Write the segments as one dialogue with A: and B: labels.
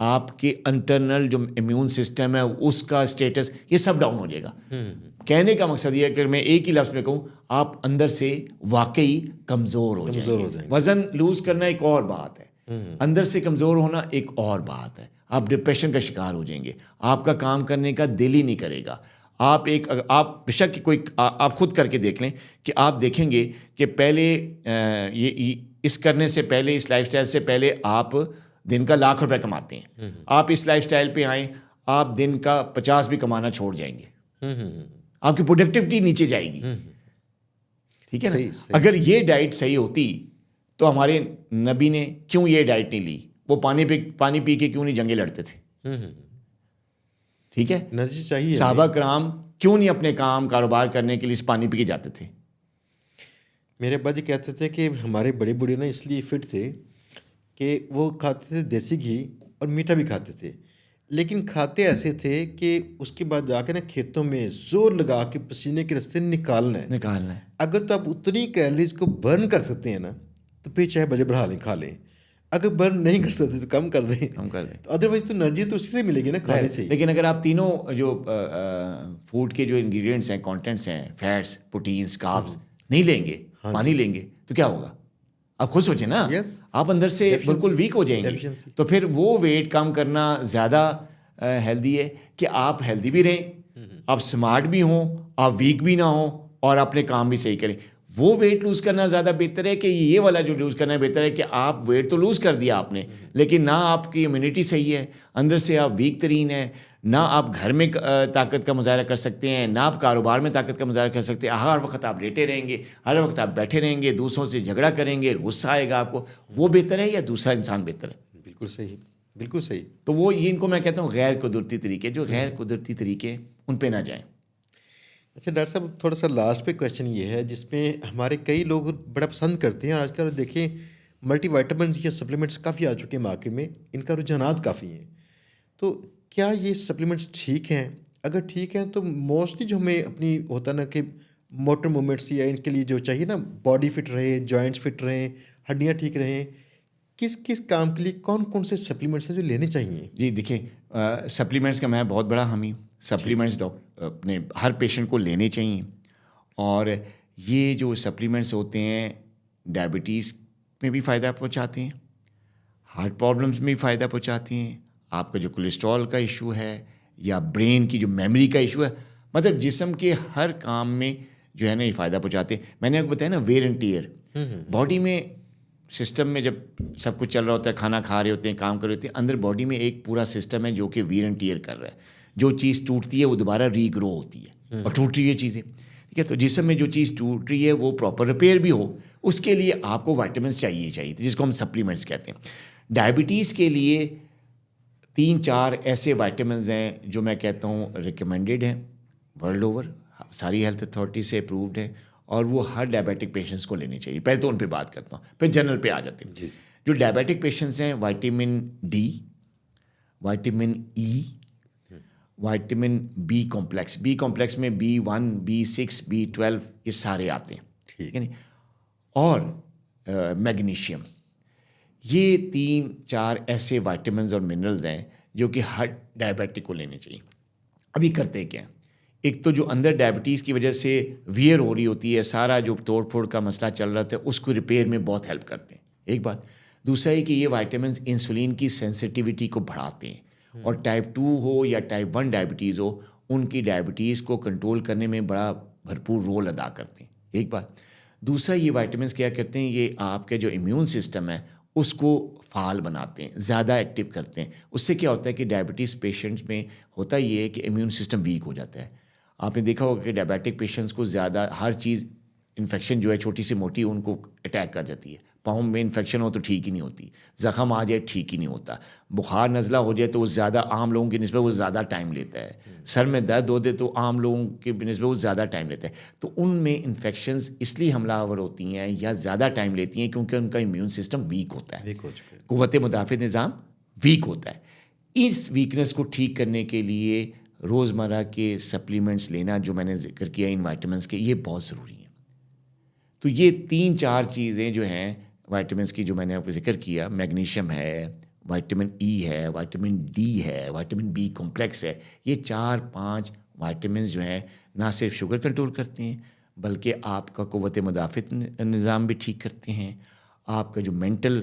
A: آپ کے انٹرنل جو امیون سسٹم ہے اس کا اسٹیٹس یہ سب ڈاؤن ہو جائے گا. کہنے کا مقصد یہ ہے کہ میں ایک ہی لفظ میں کہوں, آپ اندر سے واقعی کمزور ہو جائیں گے. وزن لوز کرنا ایک اور بات ہے, اندر سے کمزور ہونا ایک اور بات ہے. آپ ڈپریشن کا شکار ہو جائیں گے, آپ کا کام کرنے کا دل ہی نہیں کرے گا. آپ بے شک کوئی آپ خود کر کے دیکھ لیں کہ آپ دیکھیں گے کہ پہلے یہ اس کرنے سے پہلے, اس لائف سٹائل سے پہلے آپ دن کا 1,00,000 روپے کماتے ہیں. آپ اس لائف سٹائل پہ آئیں, آپ دن کا 50 بھی کمانا چھوڑ جائیں گے. آپ کی پروڈکٹیوٹی نیچے جائے گی. ٹھیک ہے نا. اگر یہ ڈائٹ صحیح ہوتی تو ہمارے نبی نے کیوں یہ ڈائٹ نہیں لی؟ وہ پانی پی کے کیوں نہیں جنگیں لڑتے تھے؟ ٹھیک ہے,
B: انرجی چاہیے.
A: صحابہ کرام کیوں نہیں اپنے کاروبار کرنے کے لیے پانی پی کے جاتے تھے؟
B: میرے ابا جی کہتے تھے کہ ہمارے بڑے بوڑھے نا اس لیے فٹ تھے کہ وہ کھاتے تھے دیسی گھی اور میٹھا بھی کھاتے تھے, لیکن کھاتے ایسے تھے کہ اس کے بعد جا کے نا کھیتوں میں زور لگا کے پسینے کے راستے نکالنا ہے. اگر تو آپ اتنی کیلریز کو برن کر سکتے ہیں نا تو پھر چاہے بجے بڑھا لیں, کھا لیں. اگر برن نہیں کر سکتے تو کم کر دیں. تو ادروائز تو انرجی تو اسی سے ملے گی نا, کھانے سے.
A: لیکن اگر آپ تینوں جو فوڈ کے جو انگریڈینٹس ہیں, کانٹینٹس ہیں, فیٹس, پروٹینس, کاربس نہیں لیں گے, پانی لیں گے, تو کیا ہوگا؟ آپ خود سوچیں نا, آپ اندر سے بالکل ویک ہو جائیں گے. تو پھر وہ ویٹ کم کرنا زیادہ ہیلدی ہے کہ آپ ہیلدی بھی رہیں, آپ اسمارٹ بھی ہوں, آپ ویک بھی نہ ہوں, اور اپنے کام بھی صحیح کریں. وہ ویٹ لوز کرنا زیادہ بہتر ہے کہ یہ والا جو لوز کرنا بہتر ہے کہ آپ ویٹ تو لوز کر دیا آپ نے, لیکن نہ آپ کی امیونٹی صحیح ہے, اندر سے آپ ویک ترین ہیں, نہ آپ گھر میں طاقت کا مظاہرہ کر سکتے ہیں, نہ آپ کاروبار میں طاقت کا مظاہرہ کر سکتے ہیں. ہر وقت آپ لیٹے رہیں گے, ہر وقت آپ بیٹھے رہیں گے, دوسروں سے جھگڑا کریں گے, غصہ آئے گا آپ کو. وہ بہتر ہے یا دوسرا انسان بہتر ہے؟
B: بالکل صحیح, بالکل صحیح.
A: تو وہ یہ ان کو میں کہتا ہوں غیر قدرتی طریقے, جو غیر قدرتی طریقے ان پہ نہ جائیں.
B: اچھا ڈاکٹر صاحب, تھوڑا سا لاسٹ پہ کویشچن یہ ہے جس میں ہمارے کئی لوگ بڑا پسند کرتے ہیں, اور آج کل دیکھیں ملٹی وائٹامنس یا سپلیمنٹس کافی آ چکے ہیں مارکیٹ میں, ان کا رجحانات کافی ہیں. تو کیا یہ سپلیمنٹس ٹھیک ہیں؟ اگر ٹھیک ہیں تو موسٹلی جو ہمیں اپنی ہوتا نا کہ موٹر موومنٹس یا ان کے لیے جو چاہیے نا, باڈی فٹ رہے, جوائنٹس فٹ رہیں, ہڈیاں ٹھیک رہیں, کس کس کام کے لیے کون کون سے سپلیمنٹس ہیں جو لینے چاہیے؟
A: جی دیکھیں, سپلیمنٹس کا میں بہت بڑا حامی ہوں. سپلیمنٹس اپنے ہر پیشنٹ کو لینے چاہیے, اور یہ جو سپلیمنٹس ہوتے ہیں ڈائبٹیز میں بھی فائدہ پہنچاتے ہیں, ہارٹ پرابلمس میں بھی فائدہ پہنچاتے ہیں, آپ کا جو کولیسٹرول کا ایشو ہے یا برین کی جو میموری کا ایشو ہے, مطلب جسم کے ہر کام میں جو ہے نا یہ فائدہ پہنچاتے ہیں. میں نے آپ کو بتایا نا ویئر اینڈ ٹیئر, باڈی میں سسٹم میں جب سب کچھ چل رہا ہوتا ہے, کھانا کھا رہے ہوتے ہیں, کام کر رہے ہوتے ہیں, اندر باڈی میں ایک پورا سسٹم ہے جو کہ ویئر اینڈ ٹیئر کر رہا ہے. جو چیز ٹوٹتی ہے وہ دوبارہ ری گرو ہوتی ہے, اور ٹوٹ رہی ہے چیزیں. ٹھیک ہے, تو جسم میں جو چیز ٹوٹ رہی ہے وہ پراپر ریپیئر بھی ہو, اس کے لیے آپ کو وائٹامنس چاہیے, جس کو ہم سپلیمنٹس کہتے ہیں. ڈائبٹیز کے لیے 3-4 ایسے وائٹامنز ہیں جو میں کہتا ہوں ریکمینڈیڈ ہیں ورلڈ اوور, ساری ہیلتھ اتھارٹی سے اپرووڈ ہے, اور وہ ہر ڈائبیٹک پیشنٹس کو لینے چاہیے. پہلے تو ان پہ بات کرتا ہوں, پھر جنرل پہ آ جاتے ہیں. جو ڈائبیٹک پیشنٹس ہیں, وائٹامن ڈی, وائٹامن ای, وائٹامن بی کمپلیکس میں B1, B6, B12 یہ سارے آتے ہیں. ٹھیک ہے, اور میگنیشیم. یہ 3-4 ایسے وائٹامنز اور منرلز ہیں جو کہ ہر ڈائبیٹک کو لینے چاہیے. ابھی کرتے کیا ہیں, ایک تو جو اندر ڈائبٹیز کی وجہ سے ویئر ہو رہی ہوتی ہے, سارا جو توڑ پھوڑ کا مسئلہ چل رہا تھا, اس کو ریپیئر میں بہت ہیلپ کرتے ہیں. ایک بات. دوسرا ہے کہ یہ وائٹامنز انسولین کی سینسٹیوٹی کو بڑھاتے ہیں, اور ٹائپ 2 ہو یا ٹائپ 1 ڈائبٹیز ہو, ان کی ڈائبٹیز کو کنٹرول کرنے میں بڑا بھرپور رول ادا کرتے ہیں. ایک بات. دوسرا, یہ وائٹامنز کیا کرتے ہیں, یہ آپ کے جو امیون سسٹم ہے اس کو فعال بناتے ہیں, زیادہ ایکٹیو کرتے ہیں. اس سے کیا ہوتا ہے کہ ڈائبٹیز پیشنٹس میں ہوتا یہ ہے کہ امیون سسٹم ویک ہو جاتا ہے. آپ نے دیکھا ہوگا کہ ڈائبیٹک پیشنٹس کو زیادہ ہر چیز انفیکشن جو ہے چھوٹی سی موٹی ان کو اٹیک کر جاتی ہے. پاؤں میں انفیکشن ہو تو ٹھیک ہی نہیں ہوتی, زخم آ جائے ٹھیک ہی نہیں ہوتا, بخار نزلہ ہو جائے تو وہ زیادہ عام لوگوں کی نسبت وہ زیادہ ٹائم لیتا ہے, سر میں درد ہو جائے تو عام لوگوں کی نسبت وہ زیادہ ٹائم لیتا ہے. تو ان میں انفیکشنز اس لیے حملہ آور ہوتی ہیں یا زیادہ ٹائم لیتی ہیں کیونکہ ان کا امیون سسٹم ویک ہوتا ہے, قوت مدافع نظام ویک ہوتا ہے. اس ویکنس کو ٹھیک کرنے کے لیے روزمرہ کے سپلیمنٹس لینا جو میں نے ذکر کیا ان وائٹامنس کے, یہ بہت ضروری ہیں. تو یہ 3-4 چیزیں جو ہیں وائٹامنس کی جو میں نے آپ کو ذکر کیا, میگنیشیم ہے, وائٹامن ای ہے, وائٹامن ڈی ہے, وائٹامن بی کمپلیکس ہے. یہ 4-5 وائٹامنز جو ہیں نہ صرف شوگر کنٹرول کرتے ہیں بلکہ آپ کا قوت مدافعت نظام بھی ٹھیک کرتے ہیں, آپ کا جو مینٹل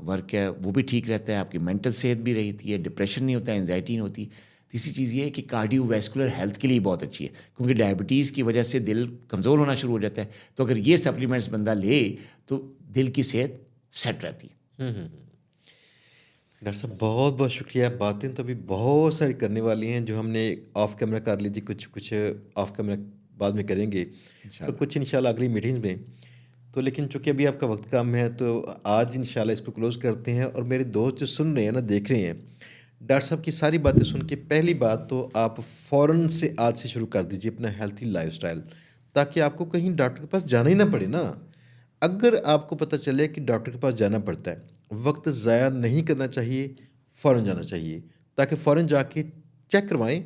A: ورک ہے وہ بھی ٹھیک رہتا ہے, آپ کی مینٹل صحت بھی رہتی ہے, ڈپریشن نہیں ہوتا, انزائٹی نہیں ہوتی. تیسری چیز یہ ہے کہ کارڈیو ویسکولر ہیلتھ کے لیے بہت اچھی ہے, کیونکہ ڈائبٹیز کی وجہ سے دل کمزور ہونا شروع ہو جاتا ہے. تو اگر یہ سپلیمنٹس بندہ لے تو دل کی صحت سیٹ رہتی ہے.
B: ڈاکٹر صاحب بہت بہت شکریہ. باتیں تو ابھی بہت ساری کرنے والی ہیں جو ہم نے آف کیمرہ کر لی تھی, کچھ آف کیمرہ بعد میں کریں گے, اور کچھ انشاءاللہ اگلی میٹنگز میں. تو لیکن چونکہ ابھی آپ کا وقت کم ہے تو آج انشاءاللہ اس کو کلوز کرتے ہیں. اور میرے دوست جو سن رہے ہیں نا, دیکھ رہے ہیں, ڈاکٹر صاحب کی ساری باتیں سن کے پہلی بات تو آپ فوراً سے آج سے شروع کر دیجیے اپنا ہیلتھی لائف سٹائل, تاکہ آپ کو کہیں ڈاکٹر کے پاس جانا ہی نہ پڑے نا. اگر آپ کو پتہ چلے کہ ڈاکٹر کے پاس جانا پڑتا ہے, وقت ضائع نہیں کرنا چاہیے, فوراً جانا چاہیے, تاکہ فوراً جا کے چیک کروائیں.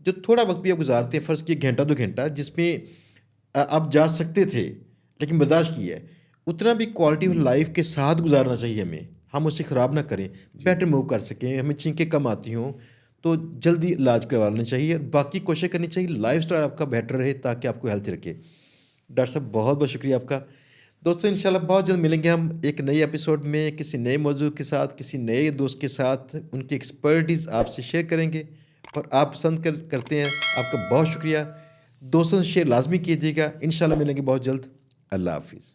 B: جو تھوڑا وقت بھی آپ گزارتے ہیں, فرض کیے 1-2 گھنٹہ جس میں آپ جا سکتے تھے لیکن برداشت کیا ہے, اتنا بھی کوالٹی آف لائف کے ساتھ گزارنا چاہیے ہمیں. ہم اسے خراب نہ کریں, بیٹر موو کر سکیں, ہمیں چھینکیں کم آتی ہوں تو جلدی علاج کروا لینا چاہیے. اور باقی کوشش کرنی چاہیے لائف سٹائل آپ کا بیٹر رہے تاکہ آپ کو ہیلتھی رکھے. ڈاکٹر صاحب بہت بہت شکریہ آپ کا. دوستوں انشاءاللہ بہت جلد ملیں گے ہم ایک نئی ایپیسوڈ میں, کسی نئے موضوع کے ساتھ, کسی نئے دوست کے ساتھ. ان کی ایکسپرٹیز آپ سے شیئر کریں گے, اور آپ پسند کرتے ہیں, آپ کا بہت شکریہ. دوستوں سے شیئر لازمی کیجیے گا. انشاءاللہ ملیں گے بہت جلد. اللہ حافظ.